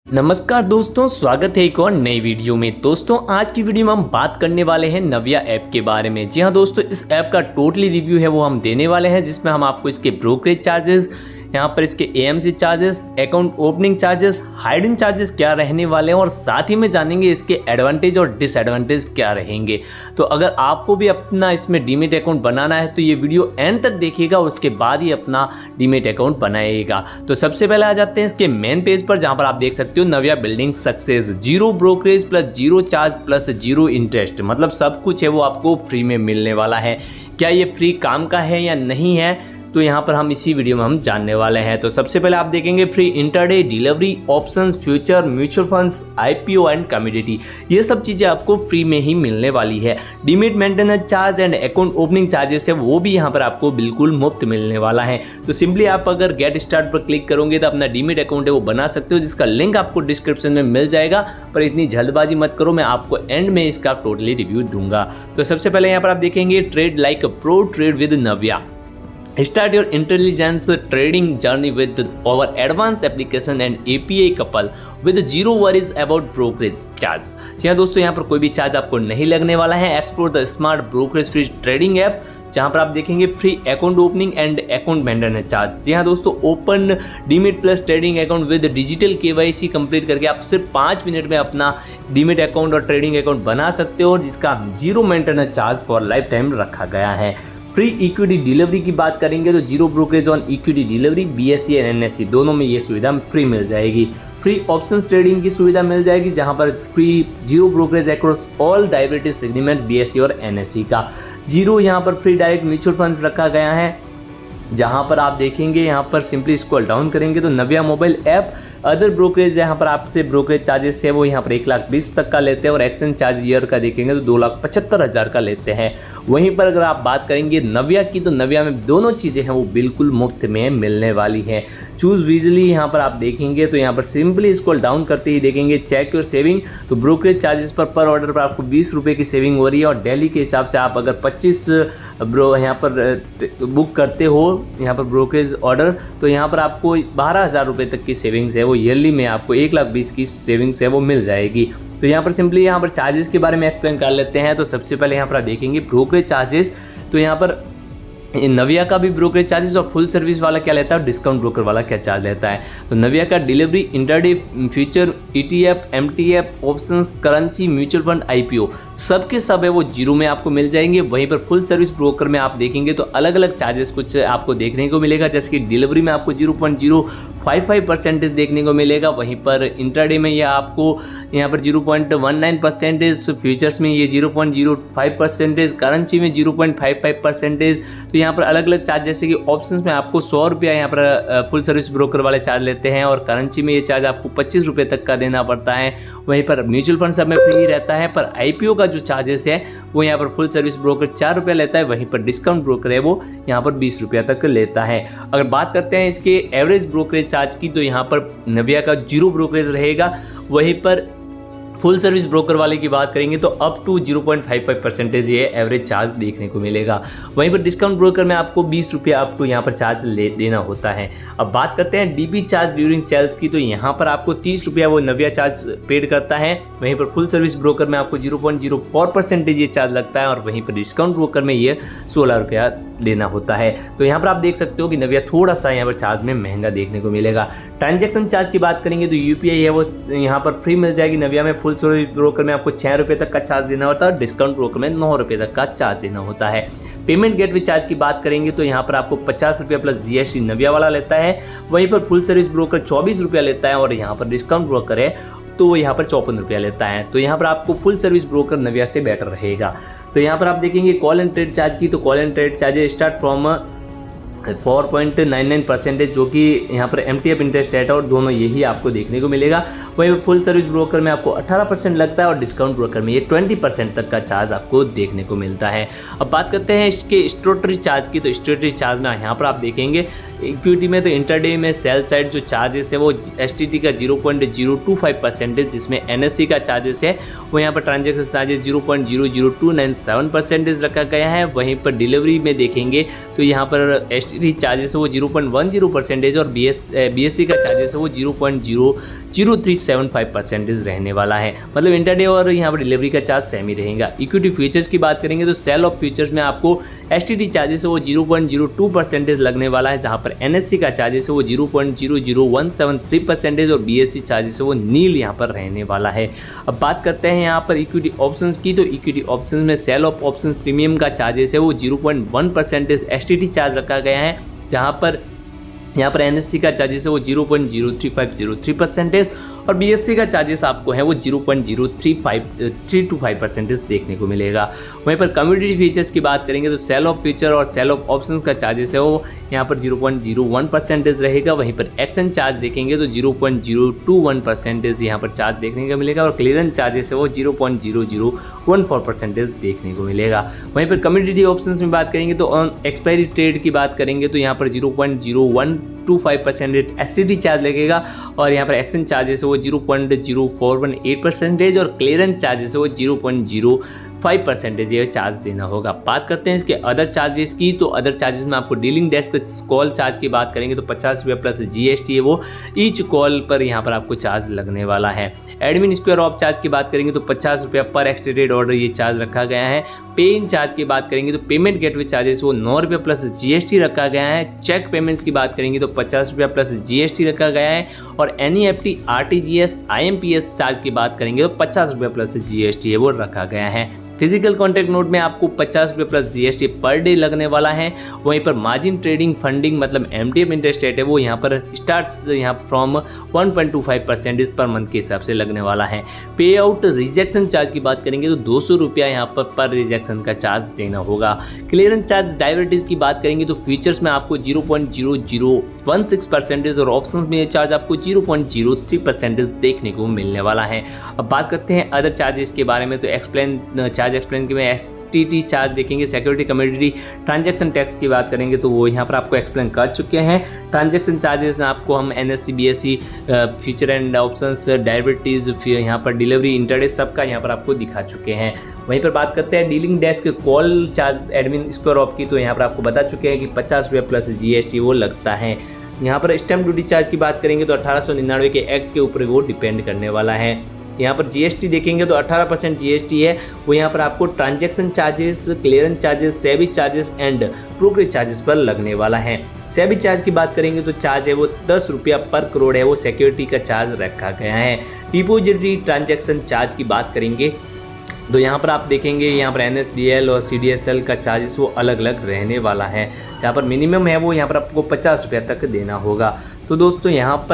नमस्कार दोस्तों, स्वागत है एक और नई वीडियो में। दोस्तों आज की वीडियो में हम बात करने वाले हैं नव्या ऐप के बारे में। जी हाँ दोस्तों, इस ऐप का टोटली रिव्यू है वो हम देने वाले हैं, जिसमें हम आपको इसके ब्रोकरेज चार्जेस, यहाँ पर इसके AMC charges, account opening charges, hiding charges क्या रहने वाले हैं और साथ ही में जानेंगे इसके एडवांटेज और डिसएडवांटेज क्या रहेंगे। तो अगर आपको भी अपना इसमें डीमैट अकाउंट बनाना है तो ये वीडियो एंड तक देखिएगा, उसके बाद ही अपना डीमैट अकाउंट बनाइएगा। तो सबसे पहले आ जाते हैं इसके मेन पेज पर, जहाँ पर आप देख सकते हो Navya building success, zero brokerage plus zero charge plus zero interest, मतलब सब कुछ है वो आपको फ्री में मिलने वाला है। क्या ये फ्री काम का है या नहीं है, तो यहाँ पर हम इसी वीडियो में हम जानने वाले हैं। तो सबसे पहले आप देखेंगे free intraday delivery options, future, mutual funds, IPO and commodity, ये सब चीज़ें आपको फ्री में ही मिलने वाली है। Demat maintenance charge and account opening charges है वो भी यहाँ पर आपको बिल्कुल मुफ्त मिलने वाला है। तो सिंपली आप अगर गेट स्टार्ट पर क्लिक करोगे तो अपना डीमैट अकाउंट है वो बना सकते हो, जिसका लिंक आपको डिस्क्रिप्शन में मिल जाएगा। पर इतनी जल्दबाजी मत करो, मैं आपको एंड में इसका टोटली रिव्यू दूंगा। तो सबसे पहले यहाँ पर आप देखेंगे trade like pro, trade with Navya. Start your intelligence trading journey with our advanced application and API couple with zero worries about brokerage charge। जी हाँ दोस्तों, यहाँ पर कोई भी चार्ज आपको नहीं लगने वाला है। Explore the smart brokerage free trading app, जहाँ पर आप देखेंगे free account opening and account maintenance charge. जी हाँ दोस्तों, open demat plus trading account with digital KYC complete करके आप सिर्फ 5 मिनट में अपना डीमैट अकाउंट और ट्रेडिंग अकाउंट बना सकते हो, और जिसका zero maintenance charge for lifetime रखा गया है। फ्री इक्विटी डिलीवरी की बात करेंगे तो zero brokerage on equity delivery, BSE and NSE दोनों में ये सुविधा फ्री मिल जाएगी। फ्री ऑप्शंस ट्रेडिंग की सुविधा मिल जाएगी, जहां पर free zero brokerage across all directive segment BSE और NSE का। जीरो यहाँ पर फ्री डायरेक्ट म्यूचुअल फंड्स रखा गया है, जहां पर आप देखेंगे यहाँ पर सिंपली स्क्रॉल डाउन करेंगे तो नव्या मोबाइल ऐप अदर ब्रोकरेज, यहाँ पर आपसे ब्रोकरेज चार्जेस है वो यहाँ पर 1,20,000 तक का लेते हैं, और एक्सचेंज चार्ज ईयर का देखेंगे तो 2,75,000 का लेते हैं। वहीं पर अगर आप बात करेंगे नव्या की, तो नव्या में दोनों चीज़ें हैं वो बिल्कुल मुफ्त में मिलने वाली हैं। चूज़ विजली यहाँ पर आप देखेंगे तो यहाँ पर सिंपली स्क्रॉल डाउन करते ही देखेंगे चेक योर सेविंग। तो ब्रोकरेज चार्जेस पर ऑर्डर पर आपको 20 रुपये की सेविंग हो रही है, और डेली के हिसाब से आप अगर 25 यहाँ पर बुक करते हो यहाँ पर ब्रोकरेज ऑर्डर, तो यहाँ पर आपको 12,000 रुपये तक की सेविंग्स है वो ईयरली में आपको 1,20,000 की सेविंग्स है वो मिल जाएगी। तो यहाँ पर सिंपली यहाँ पर चार्जेस के बारे में एक्सप्लेन कर लेते हैं। तो सबसे पहले यहाँ पर आप देखेंगे ब्रोकरेज चार्जेस, तो यहाँ पर नव्या का भी ब्रोकरेज चार्जेस और फुल सर्विस वाला क्या लेता है और डिस्काउंट ब्रोकर वाला क्या चार्ज लेता है। तो नव्या का delivery, intraday, future, ETF, MTF, options, currency, mutual fund, IPO सब के सब है वो जीरो में आपको मिल जाएंगे। वहीं पर फुल सर्विस ब्रोकर में आप देखेंगे तो अलग अलग चार्जेस कुछ आपको देखने को मिलेगा, जैसे कि डिलीवरी में आपको 0.055% देखने को मिलेगा। वहीं पर इंटरडे में यह आपको यहाँ पर 0.19%, फ्यूचर्स में ये 0.05%, करेंसी में 0.55%। तो यहाँ पर अलग अलग चार्ज, जैसे कि ऑप्शंस में आपको 100 रुपया यहाँ पर फुल सर्विस ब्रोकर वाले चार्ज लेते हैं, और करेंसी में ये चार्ज आपको 25 रुपये तक का देना पड़ता है। वहीं पर म्यूचुअल फंड सब में फ्री रहता है, पर IPO का जो चार्जेस है वो यहाँ पर फुल सर्विस ब्रोकर 4 रुपया लेता है, वहीं पर डिस्काउंट ब्रोकर है वो यहाँ पर 20 रुपया तक लेता है। अगर बात करते हैं इसके एवरेज ब्रोकरेज चार्ज की, तो यहाँ पर नव्या का जीरो ब्रोकरेज रहेगा। वहीं पर फुल सर्विस ब्रोकर वाले की बात करेंगे तो अप टू 0.55% ये एवरेज चार्ज देखने को मिलेगा। वहीं पर डिस्काउंट ब्रोकर में आपको 20 रुपया अप टू यहाँ पर चार्ज देना होता है। अब बात करते हैं DP चार्ज ड्यूरिंग सेल्स की, तो यहाँ पर आपको 30 रुपया वो नव्या चार्ज पेड करता है। वहीं पर फुल सर्विस ब्रोकर में आपको 0.04% ये चार्ज लगता है, और वहीं पर डिस्काउंट ब्रोकर में ये 16 रुपया देना होता है। तो यहाँ पर आप देख सकते हो कि नव्या थोड़ा सा यहाँ पर चार्ज में महंगा देखने को मिलेगा। ट्रांजैक्शन चार्ज की बात करेंगे तो UPI है वो यहाँ पर फ्री मिल जाएगी नव्या में। फुल सर्विस ब्रोकर में आपको 6 रुपये तक का चार्ज देना होता है, डिस्काउंट ब्रोकर में 9 रुपये तक का चार्ज देना होता है। पेमेंट गेटवे चार्ज की बात करेंगे तो यहाँ पर आपको 50 रुपया प्लस GST नव्या वाला लेता है। वहीं पर फुल सर्विस ब्रोकर 24 रुपया लेता है, और यहाँ पर डिस्काउंट ब्रोकर है तो वो यहाँ पर 54 रुपया लेता है। तो यहाँ पर आपको फुल सर्विस ब्रोकर नव्या से बेटर रहेगा। तो यहाँ पर आप देखेंगे कॉल एंड ट्रेड चार्ज की, तो call and trade charges start from 4.99%, जो कि यहाँ पर MTF इंटरेस्ट रेट है, और दोनों यही आपको देखने को मिलेगा। वहीं पर फुल सर्विस ब्रोकर में आपको 18% लगता है, और डिस्काउंट ब्रोकर में ये 20% तक का चार्ज आपको देखने को मिलता है। अब बात करते हैं इसके स्टोटरी चार्ज की, तो स्टोटरी चार्ज में यहाँ पर आप देखेंगे इक्विटी में तो इंटरडे में सेल साइड जो चार्जेस है वो STT का 0.025%, जिसमें NSE का चार्जेस है वो यहाँ पर ट्रांजेक्शन चार्जेस 0.00297% रखा गया है। वहीं पर डिलीवरी में देखेंगे तो यहाँ पर STT चार्जेस है वो 0.10%, और BSE का चार्जेस है वो 0.003 0.75% रहने वाला है, मतलब इंटरडे और यहाँ पर डिलीवरी का चार्ज सेम ही रहेगा। इक्विटी फ्यूचर्स की बात करेंगे तो सेल ऑफ फ्यूचर्स में आपको एसटीटी चार्जेस है वो 0.02% लगने वाला है, जहाँ पर एनएससी का चार्जेस है वो 0.00173% और बीएससी चार्जेस है वो नील यहाँ पर रहने वाला है। अब बात करते हैं यहाँ पर इक्विटी ऑप्शंस की, तो इक्विटी ऑप्शंस में सेल ऑफ ऑप्शन प्रीमियम का चार्जेस है वो 0.1% एसटीटी चार्ज रखा गया है, जहाँ पर यहाँ पर एनएससी का चार्जेस है वो 0.03503% और बीएससी का चार्जेस आपको है वो 0.0325% देखने को मिलेगा। वहीं पर कम्युनिटी फीचर्स की बात करेंगे तो सेल ऑफ फ्यूचर और सेल ऑफ ऑप्शंस का चार्जेस है वो यहाँ पर 0.01% रहेगा। वहीं पर एक्शन चार्ज देखेंगे तो 0.021% यहाँ पर चार्ज देखने को मिलेगा और क्लियरेंस चार्जेस है वो 0.0014% देखने को मिलेगा। वहीं पर कम्युनिटी ऑप्शंस में बात करेंगे तो ऑन एक्सपायरी ट्रेड की बात करेंगे तो यहाँ पर 0.0125% एसटीटी चार्ज लगेगा और यहाँ पर एक्शन चार्जेस है वो 0.0418% और क्लियरेंस चार्जेस है वो 0.05% ये चार्ज देना होगा। बात करते हैं इसके अदर चार्जेस की, तो अदर चार्जेस में आपको डीलिंग डेस्क कॉल चार्ज की बात करेंगे तो 50 रुपये प्लस जीएसटी है वो ईच कॉल पर यहाँ पर आपको चार्ज लगने वाला है। एडमिन स्क्वायर ऑफ चार्ज की बात करेंगे तो 50 रुपये पर एक्सटेंडेड ऑर्डर ये चार्ज रखा गया है। पे इन चार्ज की बात करेंगे तो पेमेंट गेटवे चार्जेस वो 9 रुपये प्लस जीएसटी रखा गया है। चेक पेमेंट्स की बात करेंगे तो 50 रुपये प्लस जीएसटी रखा गया है और एनईएफटी आरटीजीएस आईएमपीएस चार्ज की बात करेंगे तो 50 रुपये प्लस जीएसटी है वो रखा गया है। फिजिकल कॉन्ट्रैक्ट नोट में आपको 50 रुपये प्लस जीएसटी पर डे लगने वाला है। वहीं पर मार्जिन ट्रेडिंग फंडिंग मतलब एमटीएफ इंटरेस्ट रेट है वो यहाँ पर स्टार्ट यहाँ फ्रॉम 1.25% इस पर मंथ के हिसाब से लगने वाला है। पे आउट रिजेक्शन चार्ज की बात करेंगे तो 200 रुपया यहाँ पर रिजेक्शन का चार्ज देना होगा। क्लियरेंस चार्ज डाइवर्टीज की बात करेंगे तो फ्यूचर्स में आपको 0.0016% और ऑप्शंस में ये चार्ज आपको 0.03% देखने को मिलने वाला है। अब बात करते हैं अदर चार्जेस के बारे में, तो चार्ज एक्सप्लेन के में एसटीटी चार्ज देखेंगे। सिक्योरिटी कमोडिटी ट्रांजैक्शन टैक्स की बात करेंगे तो वो यहाँ पर आपको एक्सप्लेन कर चुके हैं। ट्रांजैक्शन चार्जेस आपको हम NSC BSc future and options diabetes यहाँ पर डिलीवरी इंटरडे सबका यहाँ पर आपको दिखा चुके हैं। वहीं पर बात करते हैं dealing desk call charge admin square of की, तो यहाँ पर आपको बता चुके हैं कि 50 रुपये प्लस जीएसटी वो लगता है। यहाँ पर स्टैम्प ड्यूटी चार्ज की बात करेंगे तो 1899 के एक्ट के ऊपर वो डिपेंड करने वाला है। यहाँ पर जीएसटी देखेंगे तो 18% जीएसटी है वो यहाँ पर आपको transaction charges, clearance charges, SEBI charges and brokerage charges पर लगने वाला है। सेबी चार्ज की बात करेंगे तो चार्ज है वो 10 रुपया पर करोड़ है वो सिक्योरिटी का चार्ज रखा गया है। डिपोजिटरी ट्रांजैक्शन चार्ज की बात करेंगे तो यहाँ पर आप देखेंगे यहाँ पर एनएसडीएल और सीडीएसएल का चार्जेस वो अलग अलग रहने वाला है, जहाँ पर मिनिमम है वो यहाँ पर आपको 50 रुपये तक देना होगा। तो दोस्तों यहाँ पर